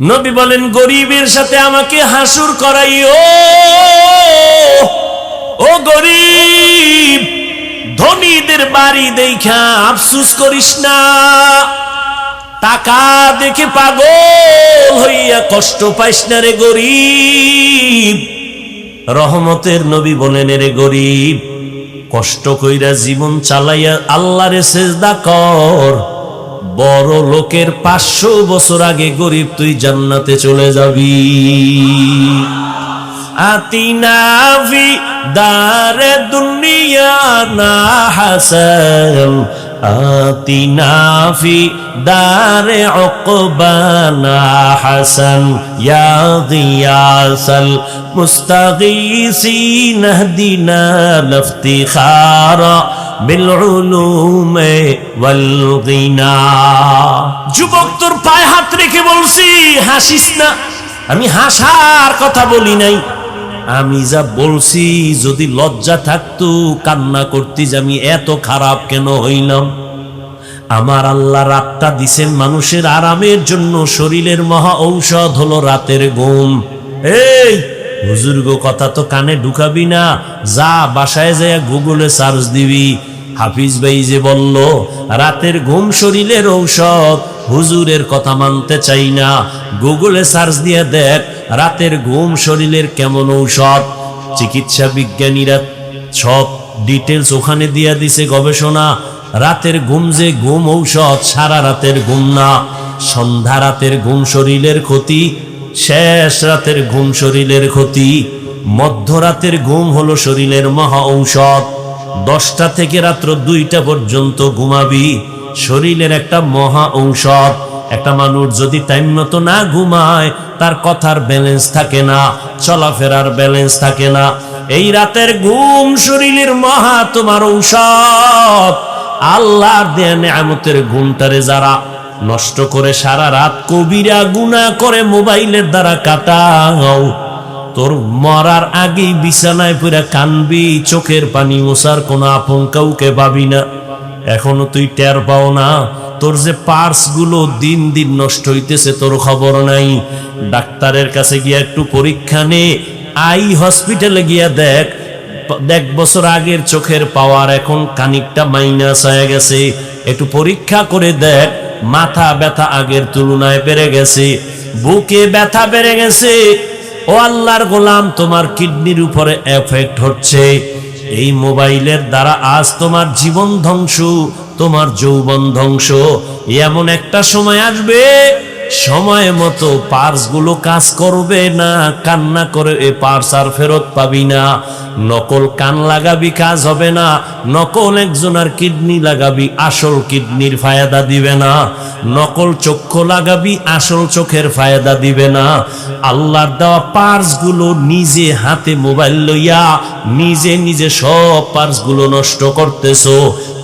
নবী বলেন গরিবের সাথে আমাকে হাসুর করাইও। ও গরিব, ধনীদের বাড়ি দেখা আফসোস করিস না, টাকা দেখে পাগল হইয়া কষ্ট পাইস না রে গরিব। রহমতের নবী বলেন রে গরিব, কষ্ট কইরা জীবন চালাইয়া আল্লাহরে সিজদা কর, বড় লোকের 500 বছর আগে গরিব তুই জান্নাতে চলে যাবি। আতিনা ফি দারে দুনিয়া না হাসান, আতিনা ফি দারে উকবানা হাসান, ইয়া গিয়াসাল মুস্তাগীসিন ইহদিনা লিফতিখারা বিল উলুমে ওয়াল গিনা। যুবক, তোর পায়ে হাত রেখে বলছি হাসিস না। আমি হাসার কথা বলি নাই, আমি যা বলছি যদি লজ্জা থাকতো কান্না করতি যে আমি এত খারাপ কেন হইলাম। আমার আল্লাহ রাতটা দিছেন মানুষের আরামের জন্য, শরীরের মহা ঔষধ হলো রাতের ঘুম। এই হুজুর গো, কথা তো কানে ঢুকাবি না, যা বাসায় যায় গুগলে সার্চ দিবি। হাফিজ ভাই যে বলল রাতের ঘুম শরীরের ঔষধ, হুজুরের কথা মানতে চাই না, গুগলে সার্চ দিয়ে দেখ রাতের ঘুম শরীরের কেমন ঔষধ। চিকিৎসা বিজ্ঞানীরা সব ডিটেলস ওখানে দিয়ে দিছে গবেষণা। রাতের ঘুম যে ঘুম ঔষধ, সারা রাতের ঘুম না। সন্ধ্যা রাতের ঘুম শরীরের ক্ষতি, শেষ রাতের ঘুম শরীরের ক্ষতি, মধ্যরাতের ঘুম হলো শরীরের মহা ঔষধ। 10টা থেকে রাত্র 2টা পর্যন্ত ঘুমাবি, শরীরের একটা মহা ঔষধ। একটা মানুষ যদি টাইম মতো না ঘুমায়, তার কথার ব্যালেন্স থাকে না, চলাফেরার ব্যালেন্স থাকে না। এই রাতের ঘুম শরীরের মহা তোমার ঔষধ। আল্লাহর দেয়া নেয়ামতের ঘুমটারে যারা নষ্ট করে সারা রাত কবিরা গুনাহ করে মোবাইলের দ্বারা কাটাও, তোর মরার আগেই বিছানায় পড়ে কানবি, চোখের পানি মোছার কোনো আপন কাউকে পাবি না। এখনো তুই টের পাও না তোর যে পার্স গুলো দিন দিন নষ্ট হইতেছে, তোর খবর নাই। ডাক্তারের কাছে গিয়া একটু পরীক্ষা নে, আই হসপিটালে গিয়া দেখ 1 বছর আগের চোখের পাওয়ার এখন খানিকটা মাইনাস হয়ে গেছে। একটু পরীক্ষা করে দেখ, মাথা ব্যথা আগের তুলনায় বেড়ে গেছে, বুকে ব্যথা বেড়ে গেছে। ও আল্লাহর গোলাম, তোমার কিডনির উপরে এফেক্ট হচ্ছে। এই মোবাইলের দ্বারা আজ তোমার জীবন ধ্বংস, তোমার যৌবন ধ্বংস। এমন একটা সময় আসবে, সময় মতো পার্স গুলো কাজ করবে না, কান্না করে এ পার্স আর ফেরত পাবি না। নকল কান লাগাবি, কাজ হবে না। নকল একজনের কিডনি লাগাবি, আসল কিডনির ফায়দা দিবে না। নকল চক্ষু লাগাবি, আসল চোখের ফায়দা দিবে না। আল্লাহর দেওয়া পার্স গুলো নিজে হাতে মোবাইল লইয়া নিজে নিজে সব পার্স গুলো নষ্ট করতেছো।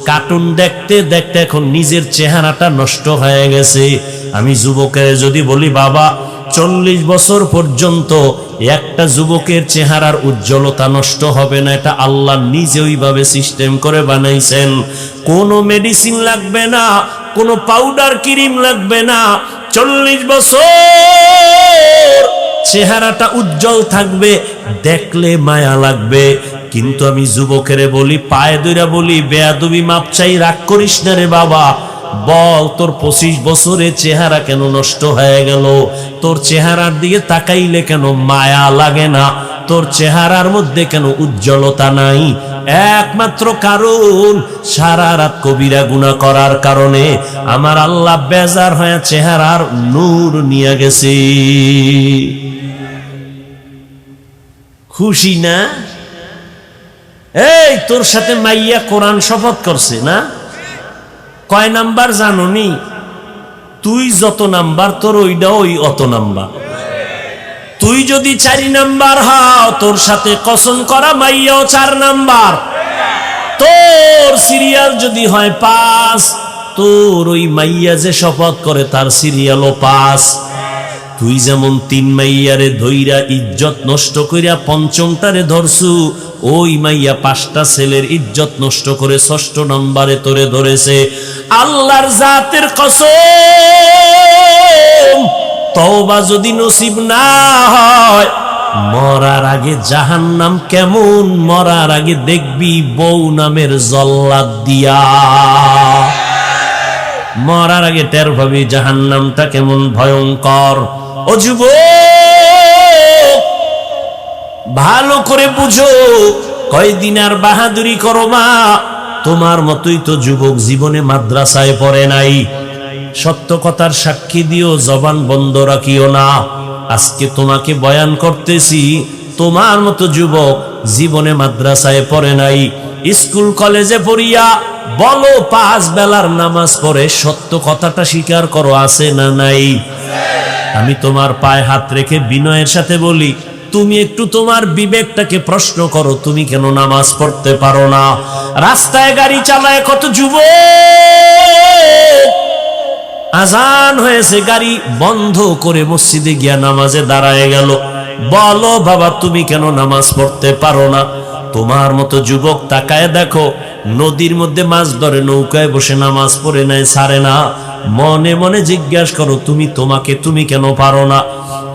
কার্টুন দেখতে দেখতে এখন নিজের চেহারাটা নষ্ট হয়ে গেছে। আমি যুবকের যদি বলি বাবা 40 বছর পর্যন্ত একটা যুবকের চেহারার উজ্জ্বলতা নষ্ট হবে না, এটা আল্লাহ নিজে ওইভাবে সিস্টেম করে বানাইছেন। কোনো মেডিসিন লাগবে না, কোনো পাউডার ক্রিম লাগবে না। 40 বছর চেহারাটা উজ্জ্বল থাকবে, দেখলে মায়া লাগবে। কিন্তু আমি যুবকের বলি, পায়ে ধইরা বলি, বেয়াদবি মাপ চাই, রাগ করিস না রে বাবা। বল তোর 25 বছরের চেহারা কেন নষ্ট হয়ে গেল? তোর চেহারার দিকে তাকাইলে কেন মায়া লাগে না? তোর চেহারার মধ্যে কেন উজ্জ্বলতা নাই? একমাত্র কারণ সারা রাত কবিরা গুনাহ করার কারণে আমার আল্লাহ বেজার হয়ে চেহারার নূর নিয়ে গেছে। খুশি না? এই তোর সাথে মাইয়া কোরআন শপথ করছে না? কয় নাম্বার জানোনি? তুই যত নাম্বার তোর ওইটা ওই অত নাম্বার। তুই যদি 4 নাম্বার হও, তোর সাথে কসম করা মাইয়াও 4 নাম্বার। তোর সিরিয়াল যদি হয় 5, তোর ওই মাইয়া যে শপথ করে তার সিরিয়ালও 5। তুই যেমন 3 মাইয়ারে ধইরা ইজ্জত নষ্ট কইরা 5মটারে ধরছু, ওই মাইয়া 5টা ছেলের ইজ্জত নষ্ট করে 6ষ্ঠ নম্বরে তোরে ধরেছে। আল্লাহর জাতের কসম, তওবা যদি নসিব না হয়, মরার আগে জাহান্নাম কেমন, মরার আগে দেখবি বউ নামের জল্লাদ দিয়া। মরার আগে টের পাবি জাহান্নামটা কেমন ভয়ঙ্কর। ও যুবক, ভালো করে বুঝো, কয়দিন আর বাহাদুরি করো মা? তোমার মতোই তো যুবক জীবনে মাদ্রাসায় পড়ে নাই। সত্য কথার সাক্ষী দিও, জবান বন্ধ রাখিও না। আজকে তোমাকে বয়ান করতেছি, তোমার মতো যুবক জীবনে মাদ্রাসায় পড়ে নাই, স্কুল কলেজে পড়িয়া বলো 5 বেলার নামাজ পড়ে, সত্য কথাটা স্বীকার করো, আছে না নাই? আমি তোমার পায়ে হাত রেখে বিনয়ের সাথে বলি, তুমি একটু তোমার বিবেকটাকে প্রশ্ন করো, তুমি কেন নামাজ পড়তে পারো না? রাস্তায় গাড়ি চালায় কত যুবক, আজান হয়েছে, গাড়ি বন্ধ করে মসজিদে গিয়া নামাজে দাঁড়ায় গেল। বলো বাবা, তুমি কেন নামাজ পড়তে পারো না? তোমার মতো যুবক তাকায় দেখো, নদীর মধ্যে মাছ ধরে নৌকায় বসে নামাজ পড়ে নাই, ছাড়ে না। মনে মনে জিজ্ঞাসা করো, তুমি কেন পারো না?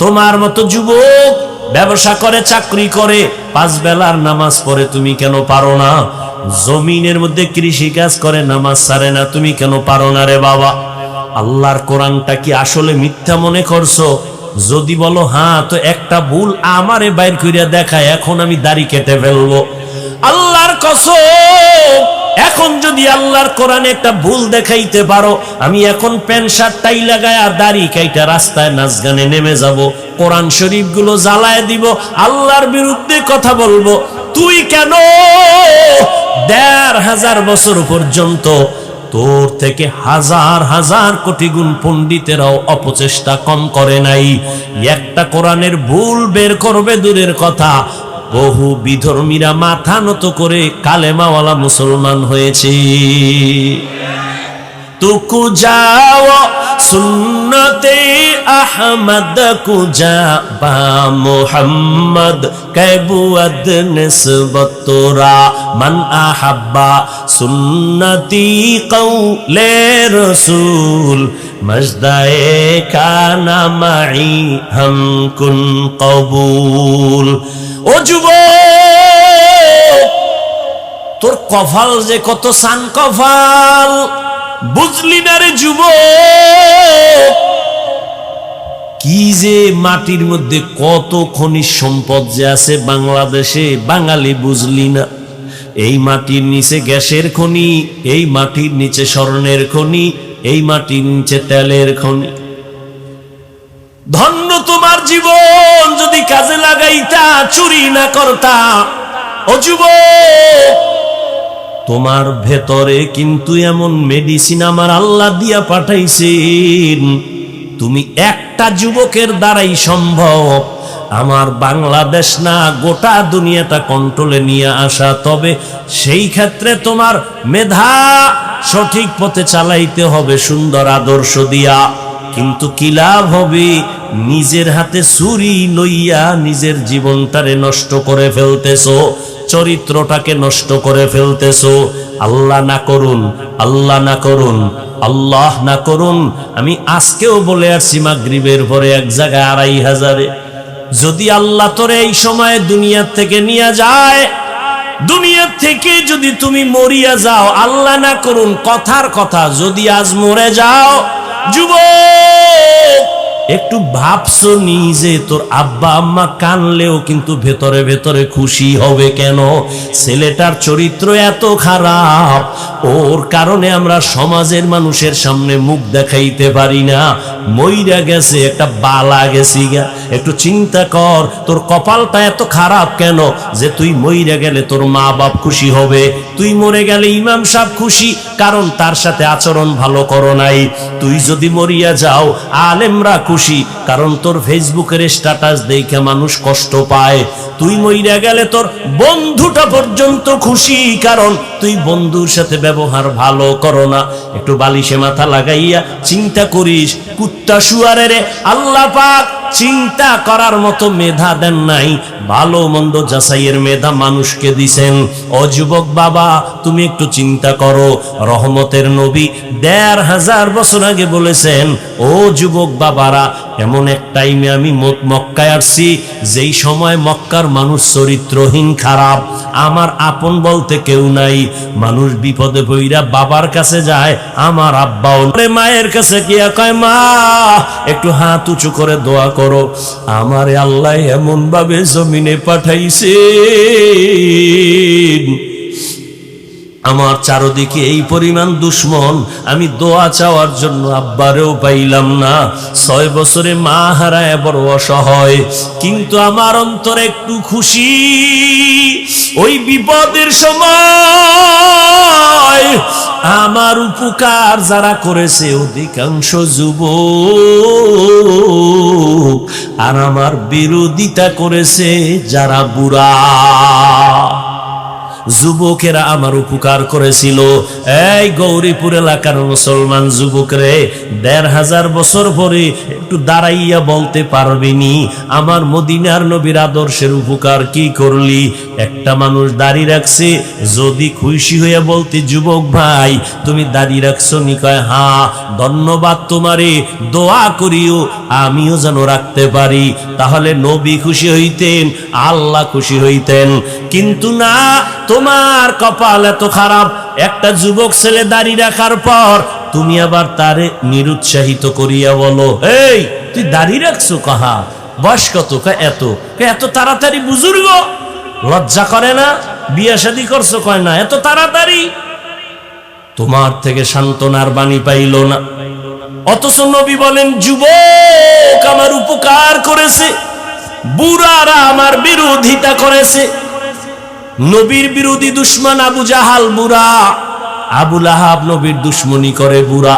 তোমার মতো যুবক ব্যবসা করে, চাকরি করে, 5 বেলার নামাজ পড়ে, তুমি কেন পারো না? জমিনের মধ্যে কৃষি কাজ করে, নামাজ ছাড়ে না, তুমি কেন পারো না রে বাবা? আল্লাহর কোরআনটা কি আসলে মিথ্যা মনে করছো? যদি বলো হ্যাঁ, তো একটা ভুল আমারে বাইর কইরা দেখায়, এখন আমি দাড়ি কেটে ফেলবো। আল্লাহর কসম, এখন যদি আল্লাহর কোরআনে একটা ভুল দেখাইতে পারো, আমি এখন প্যান্ট শার্ট টাই লাগায়া দাড়ি কাইটা রাস্তায় নাচ গানে নেমে যাব, কোরআন শরীফ গুলো জ্বালায় দিব, আল্লাহর বিরুদ্ধে কথা বলবো। তুই কেন 1500 বছর পর্যন্ত তোর থেকে হাজার হাজার কোটি গুণ পণ্ডিতেরাও অপচেষ্টা কম করে নাই? একটা কোরআনের ভুল বের করবে দূরের কথা, বহু বিধর্মীরা মাথা নত করে কালেমাওয়ালা মুসলমান হয়েছে। তুকু যাও সুন্নতে আহমদ কুজা বা মুহাম্মদ कैबुअद निस्बत तोरा मन अहब्बा सुन्नती कौले रसूल मजदाए काना माई हम कुन कबूल। ও যুবক, তোর কপাল যে কত সান কপাল, বুঝলি না রে যুবক? কি যে মাটির মধ্যে কত খনিজ সম্পদ যে আছে বাংলাদেশে, বাঙালি বুঝলি না? এই মাটির নিচে গ্যাসের খনি, এই মাটির নিচে স্বর্ণের খনি, এই মাটির নিচে তেলের খনি। ধন্য তোমার জীবন যদি কাজে লাগাইতা, চুরি না করতা। ও যুবক, তোমার ভেতরে কিন্তু এমন মেডিসিন আমার আল্লাহ দিয়া পাঠাইছেন, তুমি একটা যুবকের দ্বারাই সম্ভব আমার বাংলাদেশ না গোটা দুনিয়াটা কন্ট্রোলে নিয়ে আসা। তবে সেই ক্ষেত্রে তোমার মেধা সঠিক পথে চালাইতে হবে, সুন্দর আদর্শ দিয়া। কিন্তু কি লাভ হবে নিজের হাতে ছুরি লইয়া নিজের জীবনটারে নষ্ট করে ফেলতেছো, চরিত্রটাকে নষ্ট করে ফেলতেছো। আল্লাহ না করুন, আল্লাহ না করুন, আল্লাহ না করুন। আমি আজকেও বলে আসছি মাগরিবের পরে এক জায়গায় 2500-এ, যদি আল্লাহ তোরে এই সময় দুনিয়া থেকে নিয়ে যায়, দুনিয়া থেকে যদি তুমি মরিয়া যাও, আল্লাহ না করুন, কথার কথা যদি আজ মরে যাও, যুবক একটু ভাবছো নিজে, তোর আব্বা আম্মা কানলেও কিন্তু ভেতরে ভেতরে খুশি হবে কেন? ছেলেটার চরিত্র এত খারাপ, ওর কারণে আমরা সমাজের মানুষের সামনে মুখ দেখাইতে পারি না। মইরা গেছে, একটা বালা গেছি গা। একটু চিন্তা কর, তোর কপালটা এত খারাপ কেন যে তুই মইরা গেলে তোর মা বাপ খুশি হবে, তুই মরে গেলে ইমাম সাহেব খুশি, কারণ তার সাথে আচরণ ভালো করো নাই। তুই যদি মরিয়া যাও, আলেমরা খুশি, কারণ তোর ফেসবুকের স্ট্যাটাস দেখে মানুষ কষ্ট পায়। তুই মইরা গেলে তোর বন্ধুটা পর্যন্ত খুশি, কারণ তুই বন্ধুর সাথে ব্যবহার ভালো করো না। একটু বালিশে মাথা লাগাইয়া চিন্তা করিস, কুত্তা শুয়ারে আল্লাহ পাক চিন্তা করার মতো মেধা দেন নাই, ভালো মন্দ যাচাইয়ের মেধা মানুষকে দিছেন। ও যুবক বাবা, তুমি একটু চিন্তা করো, রহমতের নবী 1500 বছর আগে বলেছেন, ও যুবক বাবারা এমন এক টাইমে আমি মক্কায় আসছি যেই সময় মক্কার মানুষ চরিত্রহীন, খারাপ, আমার আপন বলতে কেউ নাই। মানুষ বিপদে পইরা বাবার কাছে যায়, আমার আব্বাও মায়ের কাছে গিয়া কয়, মা একটু হাত উঁচু করে দোয়া করো, আমারে আল্লাহ এমন ভাবে জমিনে পাঠাইছে, আমার চারদিকে এই পরিমাণ দুশ্মন, আমি দোয়া চাওয়ার জন্য আব্বারেও পাইলাম না। 6 বছরে মা হারায় বড় অসহায়, কিন্তু আমার অন্তরে একটু খুশি। ওই বিপদের সময় আমার উপকার যারা করেছে অধিকাংশ যুবক, আর আমার বিরোধিতা করেছে যারা বুড়া। যুবকেরা আমার উপকার করেছিল। এই গৌরীপুর এলাকার মুসলমান যুবকরে 1500 বছর পরে একটু দাঁড়াইয়া বলতে পারবিনি আমার মদিনার নবীর আদর্শের উপকার কি করলি? একটা মানুষ দাড়ি রাখছে, যদি খুশি হইয়া বলতে, যুবক ভাই তুমি দাড়ি রাখছো নি? কয় হ্যাঁ, ধন্যবাদ তোমারে, দোয়া করিও আমিও যেন রাখতে পারি। তাহলে নবী খুশি হইতেন, আল্লাহ খুশি হইতেন। কিন্তু না, তোমার কপাল এত খারাপ, একটা যুবক ছেলে দাড়ি রাখার পর তুমি আবার তারে নিরুৎসাহিত করিয়া বলো, এই তুই দাড়ি রাখছো? কাহা বয়স কত? এত তাড়াতাড়ি বুজুর্গ, লজ্জা করে না? বিয়ে শাদী করছো? কয় না। এত তাড়াতাড়ি? তোমার থেকে সান্ত্বনার বাণী পাইল না। অথচ নবী বলেন, যুবক আমার উপকার করেছে, বুড়ারা আমার বিরোধিতা করেছে। নবীর বিরোধী দুশ্মন আবু জাহাল বুড়া, আবু লাহাব নবীর দুশ্মনী করে বুড়া,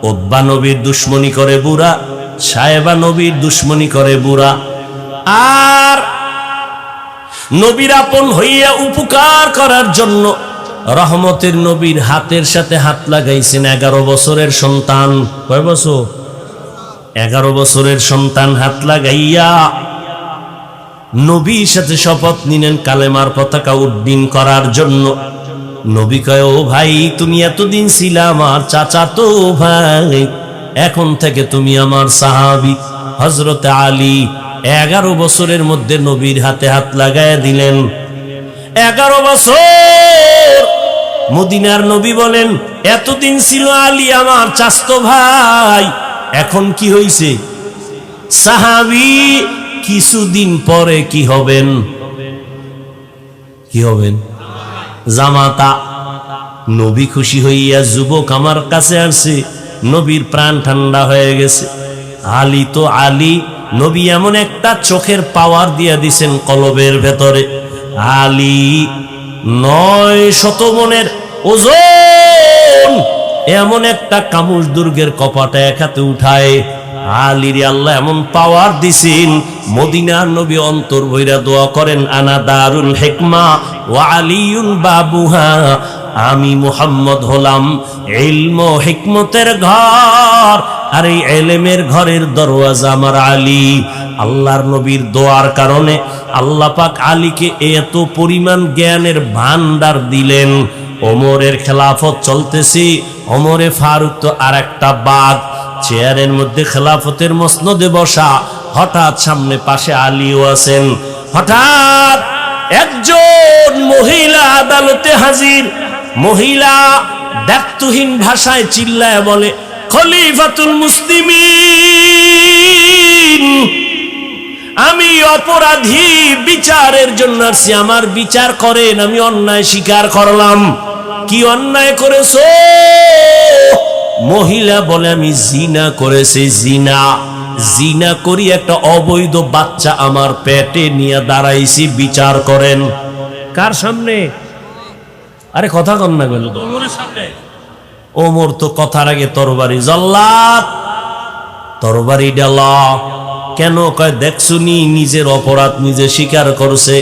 উতবা নবীর দুশ্মনী করে বুড়া, সায়েবা নবীর দুশ্মনী করে বুড়া। আর নবীর আপন হইয়া উপকার করার জন্য রহমতের নবীর হাতের সাথে হাত লাগাইছেন 11 বছরের সন্তান। কয় বছর? 11 বছরের সন্তান হাত লাগাইয়া নবীর সাথে শপথ নিলেন কালেমার পতাকা উড্ডীন করার জন্য। নবী কয়, ও ভাই তুমি এতদিন ছিলা আমার চাচাতো ভাই, এখন থেকে তুমি আমার সাহাবী। হযরতে আলী 11 বছরের মধ্যে নবীর হাতে হাত লাগাইয়া দিলেন। 11 বছর মদিনার নবী বলেন, এতদিন ছিল আলী আমার চাচতো ভাই, এখন কি হইছে? সাহাবী। কিছুদিন পরে কি হবেন? কি হবেন? জামাতা। নবী খুশি হইয়া, যুবক আমার কাছে আসছে, নবীর প্রাণ ঠান্ডা হয়ে গেছে। আলী তো আলী, নবী এমন একটা চোখের পাওয়ার দিয়া দিছেন কলবের ভেতরে। আলী 900 মনের ওজন, এমন একটা কামুজ দুর্গের কপাটা এক হাতে উঠায়। আলীর আল্লাহ এমন পাওয়ার দিছেন, মদিনার নবী অন্তর ভইরা দোয়া করেন, আনা দারুল হিকমা ওয়া আলিয়ুন বাবুহা, আমি মুহাম্মদ হলাম ইলম ও হিকমতের ঘর, আর এই ইলমের ঘরের দরওয়াজা আমার আলী। আল্লাহর নবীর দোয়ার কারণে আল্লাহ পাক আলীকে এত পরিমাণ জ্ঞানের ভান্ডার দিলেন। ওমরের খেলাফত চলতেছি, ওমরে ফারুক তো আর একটা বাঘ, চেয়ারের মধ্যে খেলাফতের মসনদে বসা, হঠাৎ সামনে পাশে আলীও আছেন। হঠাৎ একজন মহিলা আদালতে হাজির। মহিলা দায়িত্বহীন ভাষায় চিল্লায় বলে, খলিফাতুল মুসলিমিন, আমি অপরাধী, বিচারের জন্য আসছি, আমার বিচার করেন, আমি অন্যায় স্বীকার করলাম। কি অন্যায় করেছো? মহিলা বলে, আমি জিনা করেছি। জিনা করি একটা অবৈধ বাচ্চা আমার পেটে নিয়ে দাঁড়াইছি, বিচার করেন। কার সামনে? আরে কথা কন না গেল, ওমরের সামনে। ওমর তো কথার আগে তরবারি, জল্লাদ তরবারি ডালা। কেন? কয় দেখছুনি নিজের অপরাধ নিজে স্বীকার করছে।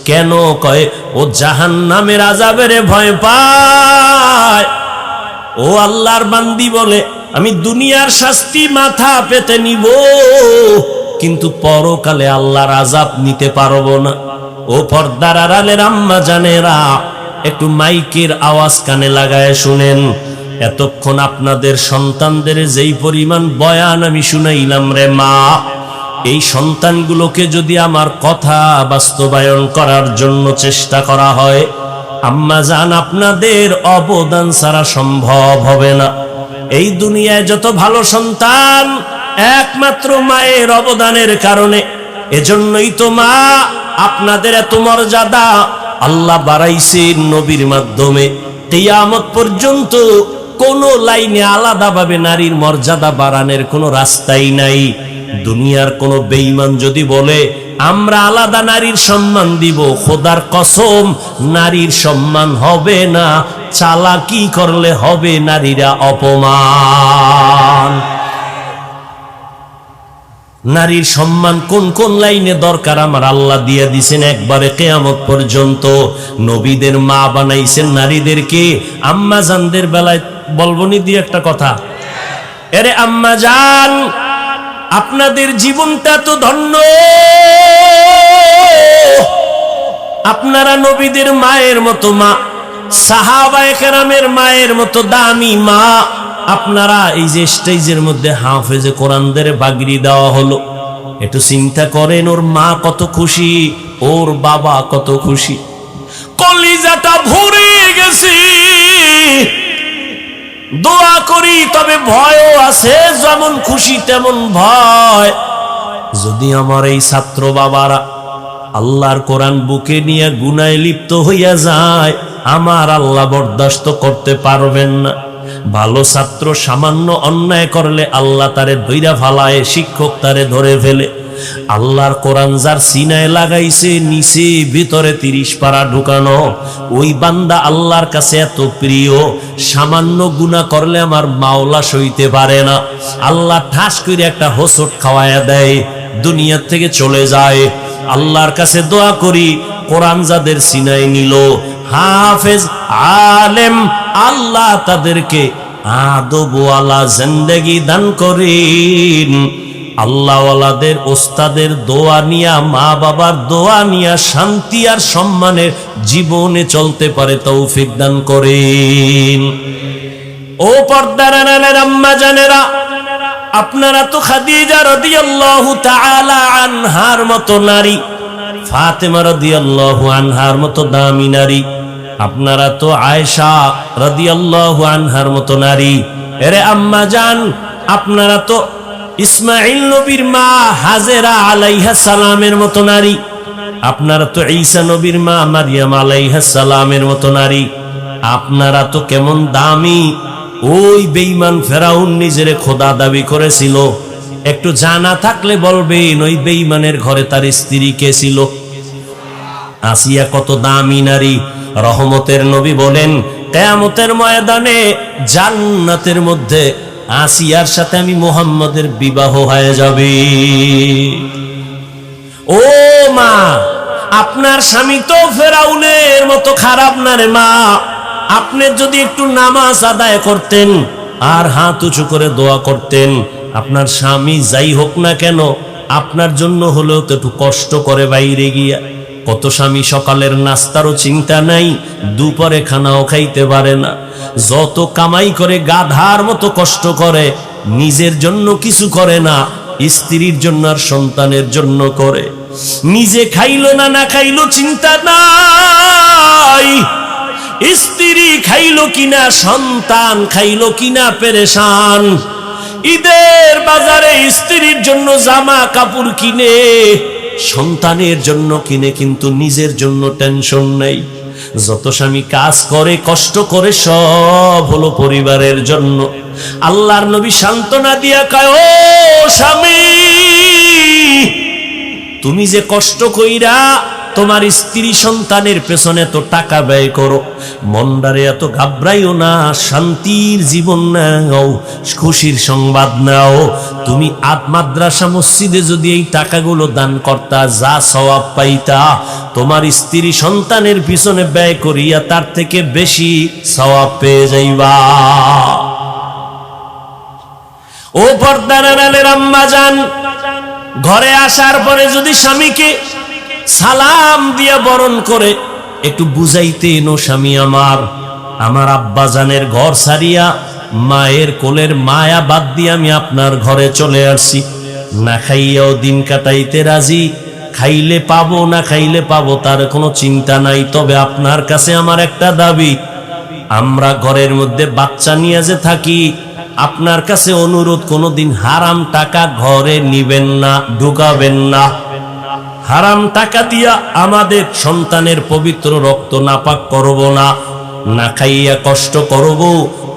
কেন? কয় ও জাহান্নামের আযাবের ভয় পায়। ও আল্লাহর বান্দি বলে, আমি দুনিয়ার শাস্তি মাথা পেতে নিব, কিন্তু পরকালে আল্লাহর আযাব নিতে পারবো না। ও পর্দার আড়ালের আম্মা জানেরা, একটু মাইকের আওয়াজ কানে লাগায় শুনেন। এতক্ষণ আপনাদের সন্তানদের যেই পরিমাণ বয়ান আমি শুনাইলাম রে মা, এই সন্তানগুলোকে যদি আমার কথা বাস্তবায়ন করার জন্য চেষ্টা করা হয়, আম্মা জান আপনাদের অবদান ছাড়া সম্ভব হবে না। এই দুনিয়ায় যত ভালো সন্তান একমাত্র মায়ের অবদানের কারণে। এজন্যই তো মা আপনাদের এত মর্যাদা আল্লাহ বাড়াইছে নবীর মাধ্যমে। কিয়ামত পর্যন্ত কোন লাইনে আলাদাভাবে নারীর মর্যাদা বাড়ানোর কোনো রাস্তাই নাই। দুনিয়ার কোন বেঈমান যদি বলে আমরা আলাদা নারীর সম্মান দিব, খোদার কসম নারীর সম্মান হবে না, চালাকি করলে হবে নারীরা অপমান। নারীর সম্মান কোন কোন লাইনে দরকার আমার আল্লাহ দিয়ে দিছেন একবারে কিয়ামত পর্যন্ত। নবীদের মা বানাইছেন নারীদেরকে। আম্মা জানদের বেলায় বলবনি দিয়ে একটা কথা, এরে আম্মা জান আপনাদের জীবনটা তো ধন্য, আপনারা নবীদের মায়ের মতো মা, সাহাবায়ে কেরামের মায়ের মতো দামি মা। আপনারা এই যে স্টেজের মধ্যে হাফেজে কোরআনদের বাগড়ি দেওয়া হলো, একটু চিন্তা করেন ওর মা কত খুশি, ওর বাবা কত খুশি, কলিজাটা ভরে গেছে। দোয়া করি তবে ভয়ও আছে, যেমন খুশি তেমন ভয়। যদি আমার এই ছাত্র বাবারা আল্লাহর কোরআন বুকে নিয়ে গুনায় লিপ্ত হইয়া যায়, আমার আল্লাহ বরদাস্ত করতে পারবেন না। ভালো ছাত্র সামান্য অন্যায় করলে আল্লাহ তারে ধইরা ফালায়, শিক্ষক তারে ধরে ফেলে। আল্লাহর কোরআন যার সিনায় লাগাইছে, নিচে ভিতরে 30 পারা ঢুকানো, ওই বান্দা আল্লাহর কাছে এত প্রিয়, সামান্য গুনাহ করলে আমার মাওলা সইতে পারে না। আল্লাহ ঠাস করে একটা হোঁচট খাওয়ায়া দেয়, দুনিয়া থেকে চলে যায়। আল্লাহর কাছে দোয়া করি কোরআন যাদের সিনায় নিল, হাফেজ আলেম, আল্লাহ তাদেরকে আদবওয়ালা জিন্দেগি দান করেন। আল্লাহওয়ালাদের ওস্তাদের দোয়া নিয়া, মা বাবার দোয়া নিয়া শান্তি আর সম্মানের জীবনে চলতে পারে তৌফিক দান করেন। ও পর্দার আড়ালের আম্মা জানেরা, আপনারা তো খাদিজা রাদিয়াল্লাহু তাআলা আনহার মতো নারী, ফাতেমা রাদিয়াল্লাহু আনহার মতো দামি নারী, আপনারা তো আয়েশা রাদিয়াল্লাহু আনহার মতো নারী। এরে আম্মা জান আপনারা তো ইসমাঈল নবীর মা হাজেরা আলাইহা সালামের মতো নারী, আপনারা তো ঈসা নবীর মা মারইয়াম আলাইহা সালামের মতো নারী। আপনারা তো কেমন দামি। ওই বেঈমান ফেরাউন নিজেরে খোদা দাবি করেছিল, একটু জানা থাকলে বলবেন ওই বেঈমানের ঘরে তার স্ত্রী কে ছিল? আসিয়া কত দামি নারী। রহমতের নবী বলেন কিয়ামতের ময়দানে জান্নাতের মধ্যে আসিয়ার সাথে আমি মুহাম্মদের বিবাহ হয়ে যাবে। ও মা, আপনার স্বামী তো ফেরাউনের মতো খারাপ না রে মা। আপনি যদি একটু নামাজ আদায় করতেন আর হাত উঁচু করে দোয়া করতেন, আপনার স্বামী যাই হোক না কেন আপনার জন্য হলেও তো একটু কষ্ট করে বাইরে গিয়া। কত স্বামী সকালের নাস্তারও চিন্তা নাই, দুপুরে খানাও খাইতে পারে না, যত কামাই করে গাধার মতো কষ্ট করে, নিজের জন্য কিছু করে না, স্ত্রীর জন্য আর সন্তানের জন্য করে। নিজে খাইলো না না খাইলো চিন্তা নাই, স্ত্রী খাইলো কিনা, সন্তান খাইলো কিনা পেরেশান। ঈদের বাজারে স্ত্রীর জন্য জামা কাপড় কিনে, সন্তানের জন্য কিনে, কিন্তু নিজের জন্য টেনশন নেই। যত স্বামী কাজ করে কষ্ট করে সব হলো পরিবারের জন্য। আল্লাহর নবী সান্ত্বনা দিয়া কয়, ও স্বামী তুমি যে কষ্ট কইরা তোমার স্ত্রী সন্তানের পেছনে তো টাকা ব্যয় করো, মনটারে এত ঘাবড়াইও না, শান্তির জীবন নাও, খুশির সংবাদ নাও। তুমি মাদ্রাসা মসজিদে যদি এই টাকাগুলো দান করতা, যা সওয়াব পাইতা, তোমার স্ত্রী সন্তানের পিছনে ব্যয় করিয়া তার থেকে বেশি সওয়াব পেয়ে যাইবা। ও পর্দার আড়ালের আম্মা জান, ঘরে আসার পরে যদি স্বামীকে সালাম দিয়ে বরণ করে একটু বুঝাইতেন, ও স্বামী আমার, আমার আব্বা জানের ঘর ছাড়িয়া মায়ের কোলের মায়া বাদ দিয়ে আমি আপনার ঘরে চলে আসছি। না খাইয়াও দিন কাটাইতে রাজি, খাইলে পাবো না খাইলে পাবো তার কোনো চিন্তা নাই। তবে আপনার কাছে আমার একটা দাবি, আমরা ঘরের মধ্যে বাচ্চা নিয়ে যে থাকি, আপনার কাছে অনুরোধ, কোনোদিন হারাম টাকা ঘরে নিবেন না, ঢুকাবেন না। হারাম টাকা দিয়া আমাদের সন্তানের পবিত্র রক্ত নাপাক করব না। না খাইয়া কষ্ট করব,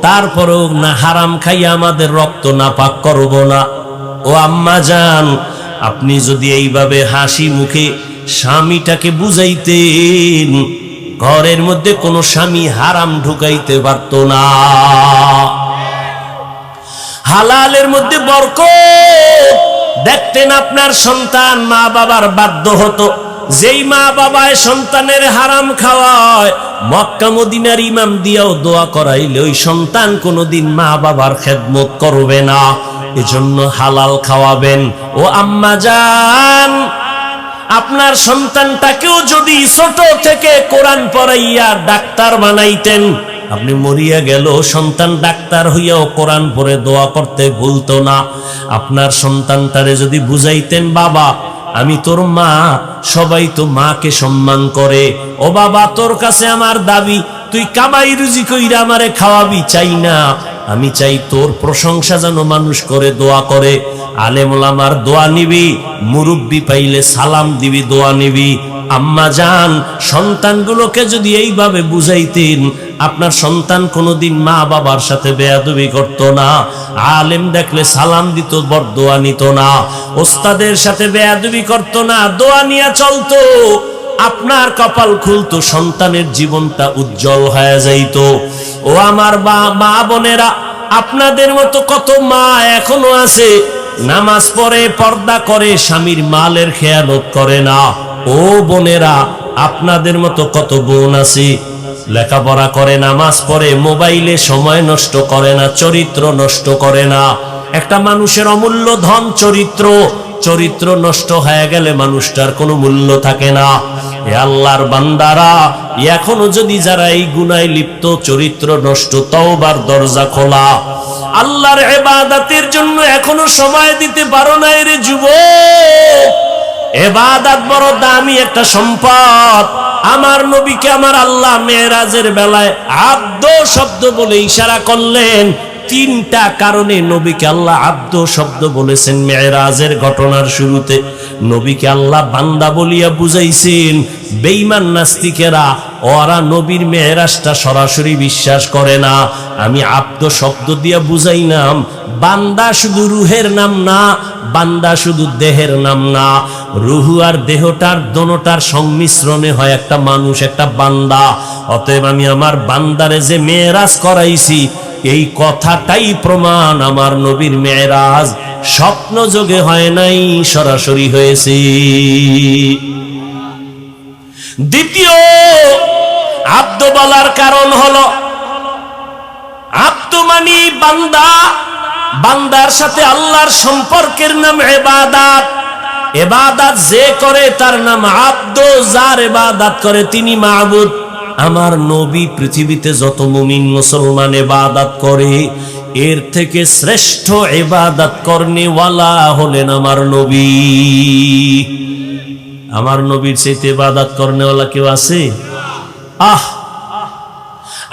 তারপরেও না হারাম খাইয়া আমাদের রক্ত নাপাক করব না। ও আম্মা জান, আপনি যদি এইভাবে হাসি মুখে স্বামীটাকে বুঝাইতেন, ঘরের মধ্যে কোনো স্বামী হারাম ঢুকাইতে পারত না। হালালের মধ্যে বরকত দেখতেন আপনার সন্তান, মা বাবার বাধ্য হতো। যেই মা বাবায় সন্তানের হারাম খাওয়ায়, মক্কা মদিনার ইমাম দিয়াও দোয়া করাইলে ওই সন্তান কোনোদিন মা বাবার খেদমত করবে না। এজন্য হালাল খাওয়াবেন। ও আম্মা জান, আপনার সন্তানটাকেও যদি ছোট থেকে কোরআন পড়াইয়া ডাক্তার বানাইতেন, আপনি মরিয়া গেল সন্তান ডাক্তার হইয়াও কোরআন পড়ে দোয়া করতে ভুলতো না। আপনার সন্তানটারে যদি বুঝাইতেন, বাবা আমি তোর মা, সবাই তো মাকে সম্মান করে, ও বাবা তোর কাছে আমার দাবি, তুই কামাই রুজি কইরা আমারে খাওয়াবি চাই না, আমি চাই তোর প্রশংসা যেন মানুষ করে, দোয়া করে। আলেম ওলামার দোয়া নিবি, মুরব্বি পাইলে সালাম দিবি, দোয়া নিবি। আম্মা জান, সন্তানগুলোকে যদি এইভাবে বুঝাইতেন, আপনার সন্তান কোনোদিন মা বাবার সাথে বেয়াদবি করত না, আলেম দেখলে সালাম দিত, বরদোয়া নিত না, ওস্তাদের সাথে বেয়াদবি করত না, দোয়া নিয়ে চলতো। আপনার কপাল খুলতো, সন্তানের জীবনটা উজ্জ্বল হয়ে যাইত। ও আমার মা বোনেরা, আপনাদের মতো কত মা এখনো আছে, নামাজ পড়ে, পর্দা করে, স্বামীর মালের খেয়ালত করে না। ও বোনেরা, আপনাদের মতো কত বোন আছে, লেখাপড়া করে, নামাজ পড়ে, মোবাইলে সময় নষ্ট করে না, চরিত্র নষ্ট করে না। একটা মানুষের অমূল্য ধন চরিত্র, চরিত্র নষ্ট হয়ে গেলে মানুষটার কোনো মূল্য থাকে না। এ আল্লাহর বান্দারা, এখনো যদি যারা এই গুনায় লিপ্ত, চরিত্র নষ্ট, তওবার দরজা খোলা। আল্লাহর ইবাদতের জন্য এখনো সময় দিতে পারো না রে যুবক। ইবাদত বড় দামি একটা সম্পদ। আমার নবীকে আমার আল্লাহ মেরাজের বেলায় আব্দ শব্দ বলে ইশারা করলেন। তিনটা কারণে নবীকে আল্লাহ আব্দ শব্দ বলেছেন মেরাজের ঘটনার শুরুতে। নবীকে আল্লাহ বান্দা বলিয়া বুঝাইছেন। বেঈমান নাস্তিকেরা, ওরা নবীর মেরাজটা সরাসরি বিশ্বাস করে না। আমি আব্দ শব্দ দিয়া বুঝাইলাম, বান্দা শুধু রুহের নাম না, বান্দা শুধু দেহের নাম না। রুহু আর দেহটার দোনোটার সংমিশ্রণে হয় একটা মানুষ, একটা বান্দা। অতএব আমি আমার বান্দারে যে মেরাজ করাইছি, এই কথাটাই প্রমাণ আমার নবীর মেরাজ স্বপ্ন যোগে হয় নাই, সরাসরি হয়েছে। দ্বিতীয় আব্দ বলার কারণ হলো, আব্দ মানি বান্দা, বান্দার সাথে আল্লাহর সম্পর্কের নাম ইবাদত। ইবাদত যে করে তার নাম আব্দ, যার ইবাদত করে তিনি মাবুদ। আমার নবী পৃথিবীতে যত মুমিন মুসলমান ইবাদত করে, এর থেকে শ্রেষ্ঠ ইবাদত করনেওয়ালা হলেন আমার নবী। আমার নবীর চাইতে ইবাদত করনেওয়ালা কেউ আছে?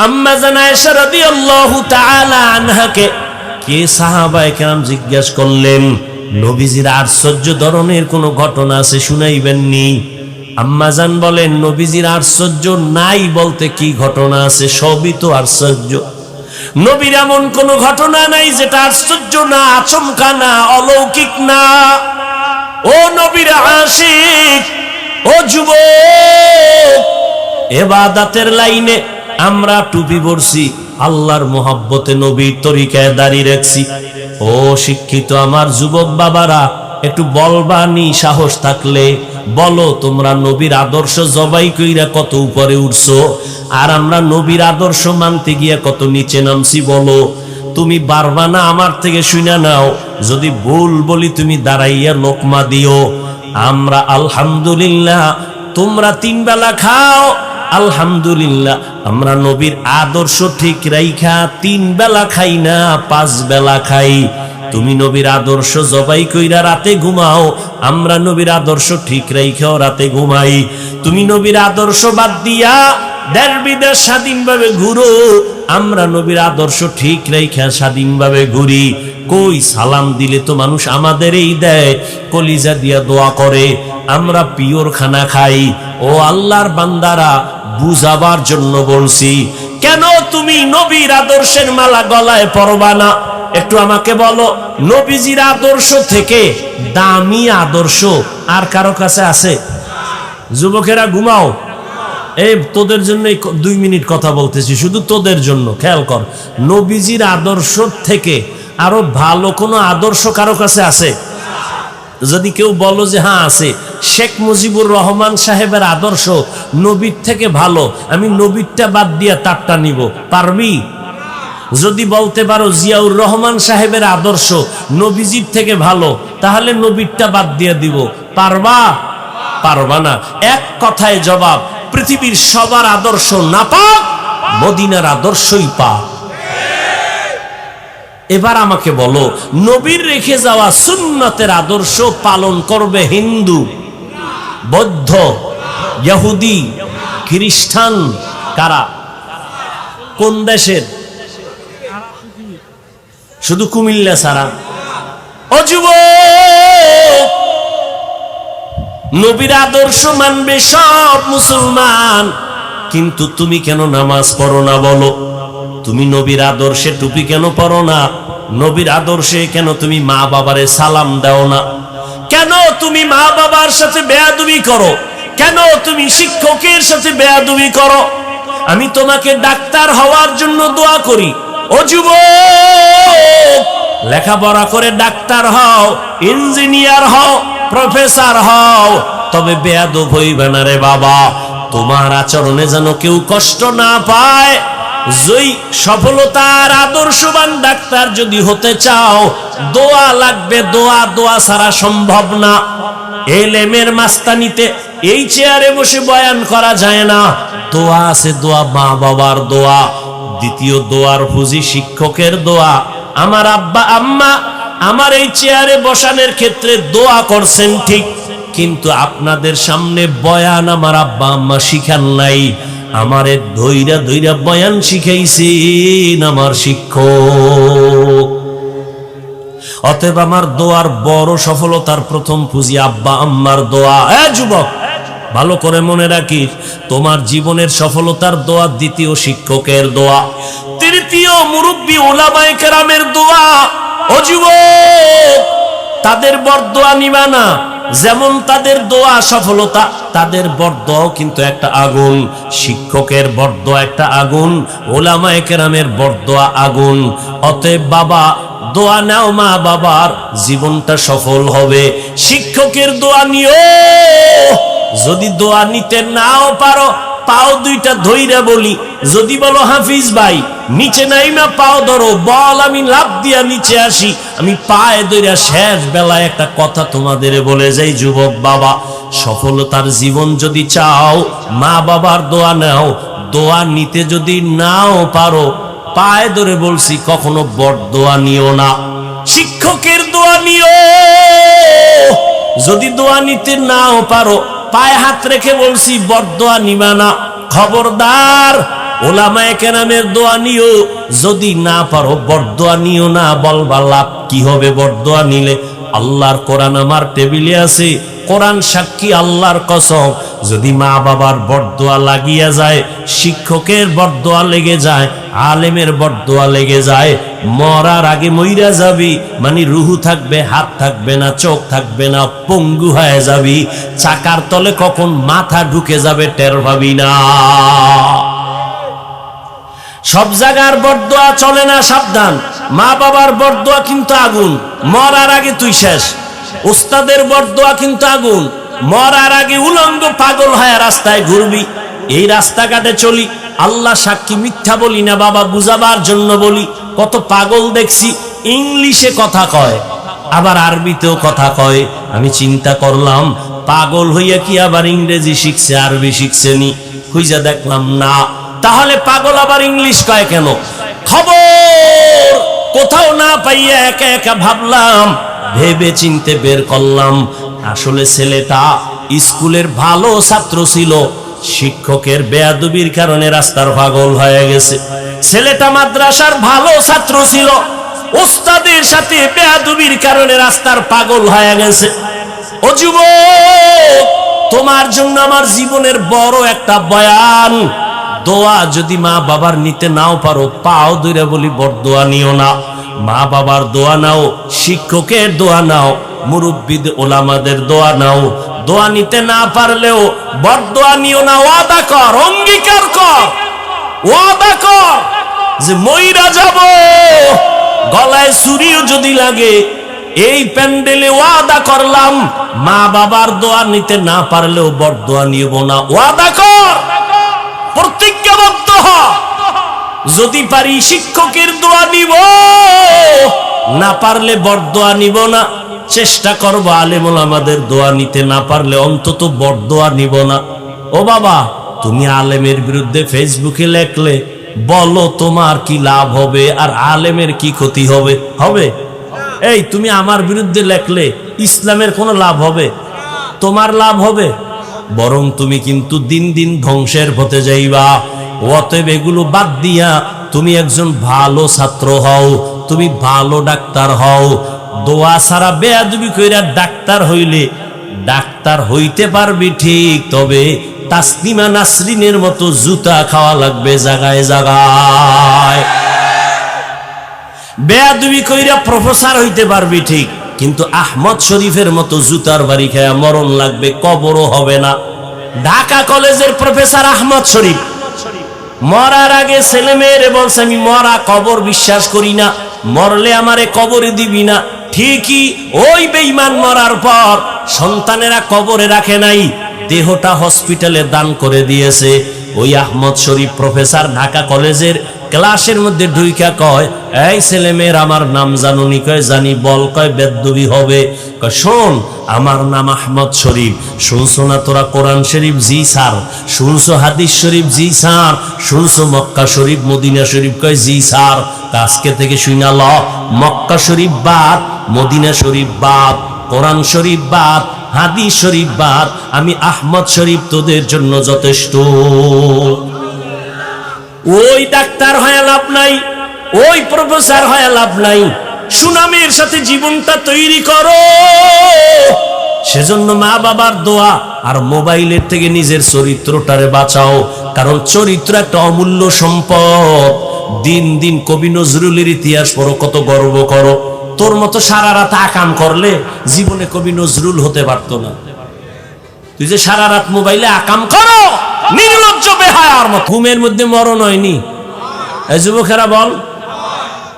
আম্মা জান আয়েশা রাদিয়াল্লাহু তাআলা আনহাকে কে সাহাবায়ে কেরাম জিজ্ঞেস করলেন, নবীজির আশ্চর্য ধরনের কোন ঘটনা আছে শুনাইবেননি? আম্মা জান বলেন, নবীজির আশ্চর্য নাই বলতে কি ঘটনা আছে? সবই তো আশ্চর্য। নবীর এমন কোন ঘটনা নাই যেটা আশ্চর্য না, আচমকা না, অলৌকিক না। ও নবীর আশিক, ও যুবক, ইবাদতের লাইনে আমরা টুপি পরছি, আল্লাহর মোহাব্বতে নবীর তরিকায় দাঁড়িয়ে রাখছি। ও শিক্ষিত আমার যুবক বাবারা, একটু বলবানি সাহস থাকলে বলো, তোমরা নবীর আদর্শ জবাই কইরা কত উপরে উঠছো, আর আমরা নবীর আদর্শ মানতে গিয়া কত নিচে নামছি। বলো, তুমি পারবা না? আমার থেকে শুনে নাও, যদি ভুল বলি তুমি দাঁড়াইয়া লোকমা দিও। আমরা আলহামদুলিল্লাহ, তোমরা 3 বেলা খাও, আলহামদুলিল্লাহ আমরা নবীর আদর্শ ঠিক রাইখা 3 বেলা খাই না 5 বেলা খাই। তুমি নবীর আদর্শ জবাই কইরা রাতে ঘুমাও, আমরা নবীর আদর্শ ঠিক রাইখাও রাতে ঘুমাই। তুমি নবীর আদর্শ বাদ দিয়া দেশ বিদেশ স্বাধীনভাবে ঘুরো, আমরা নবীর আদর্শ ঠিক রাইখা স্বাধীনভাবে ঘুরি। কই সালাম দিলে তো মানুষ আমাদেরই দেয়, কলিজা দিয়া দোয়া করে, আমরা পিওর খানা খাই। ও আল্লাহর বান্দারা, বুঝাবার জন্য বলছি, কেন তুমি নবীর আদর্শের মালা গলায় পরবা না? একটু আমাকে বলো, নবীজির আদর্শ থেকে দামি আদর্শ আর কারো কাছে আছে? যুবকেরা ঘুমাও, এই তোদের জন্য 2 মিনিট কথা বলতেছি, শুধু তোদের জন্য, খেয়াল কর। নবীজির আদর্শ থেকে আরো ভালো কোনো আদর্শ কারো কাছে আছে? যদি কেউ বলো যে হ্যাঁ আছে, শেখ মুজিবুর রহমান সাহেবের আদর্শ নবীর থেকে ভালো, আমি নবীরটা বাদ দিয়া তারটা নিব, পারবি? যদি বলতে পারো জিয়াউর রহমান সাহেবের আদর্শ নবীজির থেকে ভালো, তাহলে নবীরটা বাদ দিয়ে দিব, পারবা? পারবা না। এক কথায় জবাব, পৃথিবীর সবার আদর্শ নাপাক, মদিনার আদর্শই পাক। এবার আমাকে বলো, নবীর রেখে যাওয়া সুন্নতের আদর্শ পালন করবে হিন্দু, বৌদ্ধ, ইহুদি, খ্রিস্টান, কারা? কোন দেশের? শুধু কুমিল্লা ছাড়া। ও যুবক, নবীর আদর্শ মানবে সব মুসলমান, কিন্তু তুমি কেন নামাজ পড়ো না বলো? তুমি নবীর আদর্শে টুপি কেন পরো না? নবীর আদর্শে কেন তুমি মা বাবারে সালাম দাও না? কেন তুমি মা বাবার সাথে বেয়াদবি করো? কেন তুমি শিক্ষকের সাথে বেয়াদবি করো? আমি তোমাকে ডাক্তার হওয়ার জন্য দোয়া করি। ও যুবক, লেখাপড়া করে ডাক্তার হও, ইঞ্জিনিয়ার হও, প্রফেসর হও, তবে বেয়াদব হইবে না রে বাবা। তোমার আচরণে যেন কেউ কষ্ট না পায়। যেই সফলতার আদর্শবান ডাক্তার যদি হতে চাও, দোয়া লাগবে, দোয়া। দোয়া ছাড়া সম্ভব না। এলেমের মাস্তানিতে এই চেয়ারে বসে বয়ান করা যায় না, দোয়া আছে, দোয়া মা বাবার দোয়া। দ্বিতীয় দোয়ার পুঁজি শিক্ষকের দোয়া। আমার আব্বা আম্মা আমার এই চেয়ারে বসানোর ক্ষেত্রে দোয়া করছেন ঠিক, কিন্তু আপনাদের সামনে বয়ান আমার আব্বা আম্মা শিখান নাই, আমারে ধৈরা ধৈরা বয়ান শিখাইছেন আমার শিক্ষক। অতএব আমার দোয়ার বড় সফলতার প্রথম পুঁজি আব্বা আম্মার দোয়া। যুবক, ভালো করে মনে রাখিস, তোমার জীবনের সফলতার দোয়া দ্বিতীয় শিক্ষকের দোয়া, তৃতীয় মুরব্বী উলামায়ে কেরামের দোয়া। ও যুবক, তাদের বরদোয়া নিবা না। যেমন তাদের দোয়া সফলতা, তাদের বরদোয়াও কিন্তু একটা আগুন। শিক্ষকের বরদোয়া একটা আগুন, উলামায়ে কেরামের বরদোয়া আগুন। অতএব বাবা, দোয়া নাও, মা বাবার জীবনটা সফল হবে। শিক্ষকের দোয়া নিও। যদি দোয়া নিতে নাও পারো, পাও দুইটা ধইরা বলি, যদি বলো হাফিজ ভাই নিচে নাইমা পাও ধরো, বল আমি লাফ দিয়া নিচে আসি, আমি পায়ে ধইরা শেষ বেলায় একটা কথা তোমাদের বলে যাই, যুবক বাবা, সফলতার জীবন যদি চাও, মা বাবার দোয়া নাও। দোয়া নিতে যদি নাও পারো, পায়ে ধরে বলছি, কখনো বরদোয়া নিও না, শিক্ষকের দোয়া নিও। যদি দোয়া নিতে নাও পারো, পায়ে হাত রেখে বলছি, বরদোয়া নিবা না। খবরদার, উলামায়ে কেরামের দোয়া নিও। যদি না পারো, বরদোয়া নিও না। বলবা লাভ কি হবে বরদোয়া নিলে? আল্লাহর কোরআন আমার টেবিলে আছে, কোরআন সাক্ষী, আল্লাহর কসম, যদি মা বাবার বরদোয়া লাগিয়া যায়, শিক্ষকের বরদোয়া লেগে যায়, আলেমের বরদোয়া লেগে যায়, মরার আগে মইরা যাবি, মানে রুহু থাকবে, হাত থাকবে না, চোখ থাকবে না, পঙ্গু হয়ে যাবি, চাকার তলে কখন মাথা ঢুকে যাবে টের পাবি না। সব জায়গার বরদোয়া চলে না, সাবধান। মা বাবার বরদোয়া কিন্তু আগুন, মরার আগে তুই শেষ। উস্তাদের বরদোয়া কিন্তু আগুন, মরার আগে উলঙ্গ পাগল হয়ে রাস্তায় ঘুরবি। এই রাস্তাঘাটে চলি, আল্লাহ সাক্ষী, মিথ্যা বলি না বাবা, বুঝাবার জন্য বলি। কত পাগল দেখছি, ইংলিশে কথা কয়, আবার আরবিতেও কথা কয়। আমি চিন্তা করলাম, পাগল হইয়া কি আবার ইংরেজি শিখছে, আরবি শিখছে নি? খুঁজে দেখলাম না। তাহলে পাগল আবার ইংলিশ কয় কেন? খবর কোথাও না পাইয়া একা একা ভাবলাম, ভেবে চিনতে বের করলাম আসলে ছেলেটা স্কুলের ভালো ছাত্র ছিল, শিক্ষকের বেয়াদবির কারণে রাস্তার পাগল হয়ে গেছে। ছেলেটা মাদ্রাসার ভালো ছাত্র ছিল, ওস্তাদের সাথে বেয়াদবির কারণে রাস্তার পাগল হয়ে গেছে। ও যুবক, তোমার জন্য আমার জীবনের বড় একটা বয়ান। দোয়া যদি মা বাবার নিতে নাও পারো, পাও ধরে বলি বরদোয়া নিও না। মা বাবার দোয়া নাও, শিক্ষকের দোয়া নাও, মুরব্বিদ ওলামাদের দোয়া নাও। দোয়া নিতে না পারলেও বরদোয়া নিও না। ওয়াদা কর, অঙ্গীকার কর, ওয়াদা কর যে মইরা যাব, গলায় ছুরিও যদি লাগে, এই প্যান্ডেলে ওয়াদা করলাম মা বাবার দোয়া নিতে না পারলেও বরদোয়া নিব না। ওয়াদা কর, প্রতিজ্ঞাবদ্ধ হ। যদি পারি শিক্ষকের দোয়া নিব, না পারলে বরদোয়া নিব না। চেষ্টা করবো আলেম ওলামাদের দোয়া নিতে না পারলে অন্তত বরদোয়া নিব না। ও বাবা, তুমি আলেমের বিরুদ্ধে ফেসবুকে লেখলে বলো তোমার কি লাভ হবে আর আলেমের কি ক্ষতি হবে? হবে? এই তুমি আমার বিরুদ্ধে লেখলে ইসলামের কোনো লাভ হবে? তোমার লাভ হবে? বরং তুমি কিন্তু দিন দিন ধ্বংসের পথে যাইবা। অতএব এগুলো বাদ দিয়া তুমি একজন ভালো ছাত্র হও, তুমি ভালো ডাক্তার হও। দোয়া ছাড়া বেয়াদবি কইরা ডাক্তার হইলে ডাক্তার হইতে পারবি ঠিক, তবে তাসলিমা নাসরিনের মতো জুতা খাওয়া লাগবে জায়গায় জায়গায়। বেয়াদবি কইরা প্রফেসর হইতে পারবি ঠিক, কিন্তু আহমদ শরীফের মতো জুতার বাড়ি খায়া মরণ লাগবে, কবরও হবে না। ঢাকা কলেজের প্রফেসর আহমদ শরীফ মরার আগে ছেলে মেয়েরে বলছে, আমি মরা কবর বিশ্বাস করি না, মরলে আমারে কবরে দিবি না। ঠিকই ওই বেঈমান মরার পর সন্তানেরা কবরে রাখে নাই, দেহটা হসপিটালে দান করে দিয়েছে। ওই আহমদ শরীফ প্রফেসর ঢাকা কলেজের ক্লাসের মধ্যে ঢুইকা কয়, এই ছেলে মেয়ের আমার নাম জানুনি? কয় জানি। বল। কয় বেদ্যবি হবে। কয় শোন, আমার নাম আহমদ শরীফ। শুনছো না তোরা কোরআন শরীফ? জি স্যার। শুনছো হাদিস শরীফ? জি স্যার। শুনছো মক্কা শরীফ, মদিনা শরীফ? কয় জি স্যার। আজকে থেকে শুনা ল, মক্কা শরীফ বাদ, মদিনা শরীফ বাদ, কোরআন শরীফ বাদ, হাদিস শরীফ বাদ, আমি আহমদ শরীফ তোদের জন্য যথেষ্ট। ওই ডাক্তার হয়ে লাভ নাই, ওই প্রফেসর হয়ে লাভ নাই, সুনামের সাথে জীবনটা তৈরি করো। সেজন্য মা বাবার দোয়া আর মোবাইলের থেকে নিজের চরিত্রটারে বাঁচাও, কারণ চরিত্র একটা অমূল্য সম্পদ। দিন দিন কবি নজরুলের ইতিহাস পড়ো, কত গর্ব করো। তোর মতো সারা রাত আকাম করলে জীবনে কবি নজরুল হতে পারতো না। তুই যে সারা রাত মোবাইলে আকাম করো, নির্লজ্জ বেহায়ার মতো। ঘুমের মধ্যে মরণ হয়নি? এই যুবকেরা বল।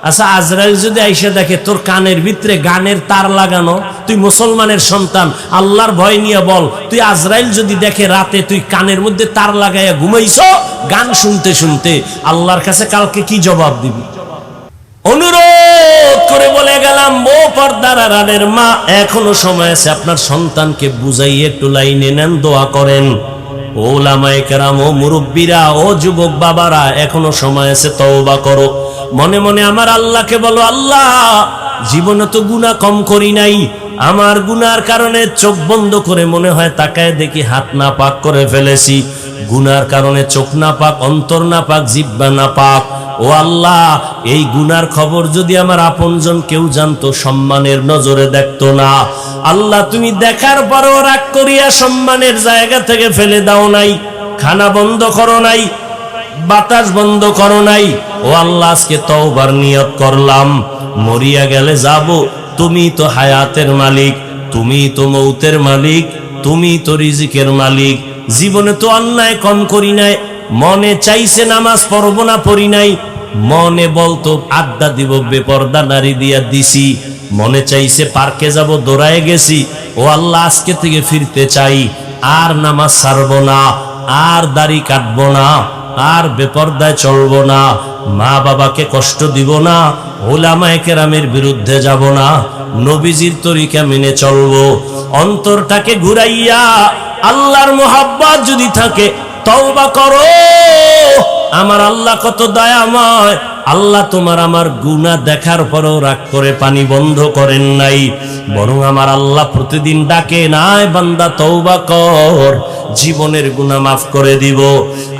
আচ্ছা, আজরাইল যদি আইসা দেখে তোর কানের ভিতরে গানের তার লাগানো, তুই মুসলমানের সন্তান, আল্লাহর ভয় নিয়ে বল, তুই আজরাইল যদি দেখে রাতে তুই কানের মধ্যে তার লাগাইয়া ঘুমাইছো গান শুনতে শুনতে, আল্লাহর কাছে কালকে কি জবাব দিবি? অনুরোধ করে বলে গেলাম, ও পর্দার আড়ালের মা, এখনো সময় আছে, আপনার সন্তানকে বুঝাই একটু লাইনে নেন, দোয়া করেন। ও ওলামায়ে কেরাম, ও মুরব্বীরা, ও যুবক বাবারা, এখনো সময় আছে, তওবা করো। মনে মনে আমার আল্লাহকে বলো, আল্লাহ জীবনে তো গুনাহ কম করি নাই, আমার গুনার কারণে চোখ বন্ধ করে মনে হয় তাকায় দেখি হাত না পাক করে ফেলেছি, গুনার কারণে চোখ না পাক, অন্তর না পাক, জিহ্বা না পাক। ও আল্লাহ, এই গুনার খবর যদি আমার আপনজন কেউ জানতো, সম্মানের নজরে দেখতো না। আল্লাহ, তুমি দেখার পরও রাগ করিয়া সম্মানের জায়গা থেকে ফেলে দাও নাই, খানা বন্ধ করো নাই, বাতাস বন্ধ করো নাই। ও আল্লাহ, আজকে তওবার নিয়ত করলাম, মরিয়া গেলে যাব, তুমি তো হায়াতের মালিক, তুমি তো মৌতের মালিক, তুমি তো রিজিকের মালিক। জীবনে তো অন্যায় কম করি নাই, মনে চাইছে নামাজ পড়ব না, পড়ি নাই, মনে বলতো আড্ডা দিব, বেপর্দা নারী দিয়া দিছি, মনে চাইছে পার্কে যাব, দৌড়ায় গেছি। ও আল্লাহ, আজকে থেকে ফিরতে চাই, আর নামাজ ছাড়বো না, আর দাড়ি কাটবো না, আর বেপর্দায় চলবো না, মা বাবাকে কষ্ট দিব না, ওলামায়ে কেরামের বিরুদ্ধে যাব না, নবীজির তরিকা মেনে চলবো। অন্তরটাকে ঘুরাইয়া আল্লাহর মোহাব্বত যদি থাকে, তওবা করো। আমার আল্লাহ কত দয়াময়, আল্লাহ তোমার আমার গুনাহ দেখার পরও রাগ করে পানি বন্ধ করেন নাই, বরং আমার আল্লাহ প্রতিদিন ডাকে, নাই বান্দা তওবা কর, জীবনের গুনাহ মাফ করে দিব।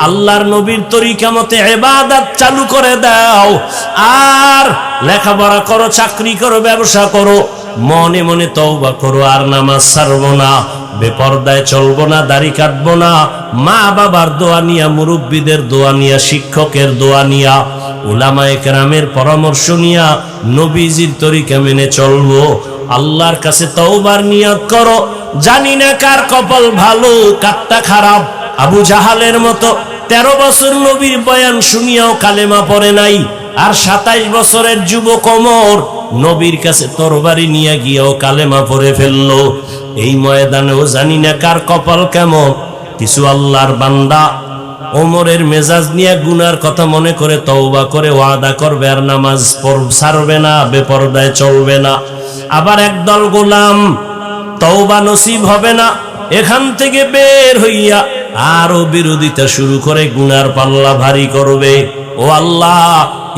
আল্লাহর নবীর তরিকা মতে ইবাদত চালু করে দাও, আর লেখাপড়া করো, চাকরি করো, ব্যবসা করো, মনে মনে তওবা করো, আর নামাজ ছাড়বো না, বেপরদায় চলবো না, দাড়ি কাটবো না, মা বাবার দোয়া নিয়া, মুরব্বীদের দোয়া নিয়া, শিক্ষকের দোয়া নিয়া, উলামায়ে কেরামের পরামর্শ নিয়া নবীজির তরিকা মেনে চলবো। আল্লাহর কাছে তওবার নিয়ত করো। জানি না কার কপাল ভালো, কারটা খারাপ। আবু জাহালের মতো 13 বছর নবীর বয়ান শুনিয়াও কালেমা পড়ে নাই, আর 27 বছরের যুবক ওমর নবীর কাছে তরবারি নিয়ে গিয়েও কালেমা পড়ে ফেললো। এই ময়দানেও জানি না কার কপাল কেমন। কিছু আল্লাহর বান্দা ওমরের মেজাজ নিয়ে গুনার কথা মনে করে তওবা করে ওয়াদা করবে, আর নামাজ ছাড়বে না, বেপরদায় চলবে না। আবার একদল গোলাম তওবা নসিব হবে না, এখান থেকে বের হইয়া আরো বিরোধিতা শুরু করে গুনার পাল্লা ভারী করবে। ও আল্লাহ,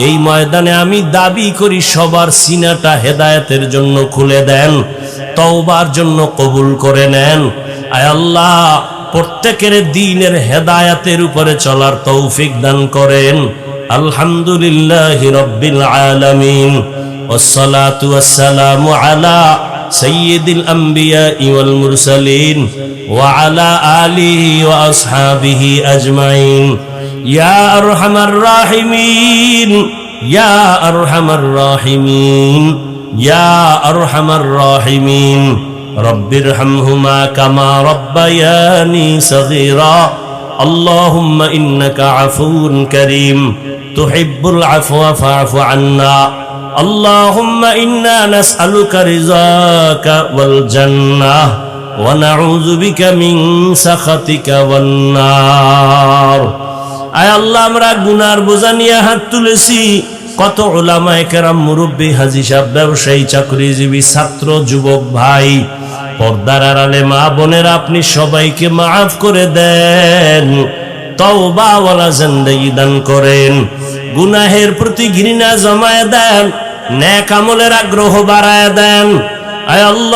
এই ময়দানে আমি দাবি করি সবার সিনাটা হেদায়েতের জন্য খুলে দেন, তওবার জন্য কবুল করে নেন। আয় আল্লাহ, প্রত্যেকের দ্বীনের হেদায়েতের উপরে চলার তৌফিক দান করেন। আলহামদুলিল্লাহি রাব্বিল আলামিন, ওয়াসসালাতু ওয়াসসালামু আলা সাইয়্যিদিল আমবিয়াই ওয়াল মুরসালিন ওয়া আলা আলিহি ওয়া আসহাবিহি আজমাইন। ইয়া আরহামার রাহিমিন, ইয়া আরহামার রাহিমিন, ইয়া আরহামার রাহিমিন। রব্বিরহামহুমা কামা রব্বায়ানি সগীরা। আল্লাহুম্মা ইন্নাকা আফুউন কারীম তুহিব্বুল আফওয়া ফা'ফু আন্না। আল্লাহুম্মা ইন্না নাসআলুকা রিযাকা ওয়াল জান্নাহ ওয়া নাউযু বিকা মিন সাখাতিকা ওয়ান নার। আয় আল্লাহ, আমরা গুনার বোঝা নিয়ে হাত তুলেছি। কত উলামায়ে কেরাম, মুরব্বী, হাজী সাহেব, ব্যবসায়ী, চাকরিজীবী, ছাত্র, যুবক ভাই, পর্দার আড়ালে মা বোনেরা, আপনি সবাইকে মাফ করে দেন, তওবাওয়ালা জিন্দেগি দান করেন, গুনাহের প্রতি ঘৃণা জমায়ে দেন, নেক আমলের আগ্রহ বাড়ায় দেন। আয় আল্লাহ।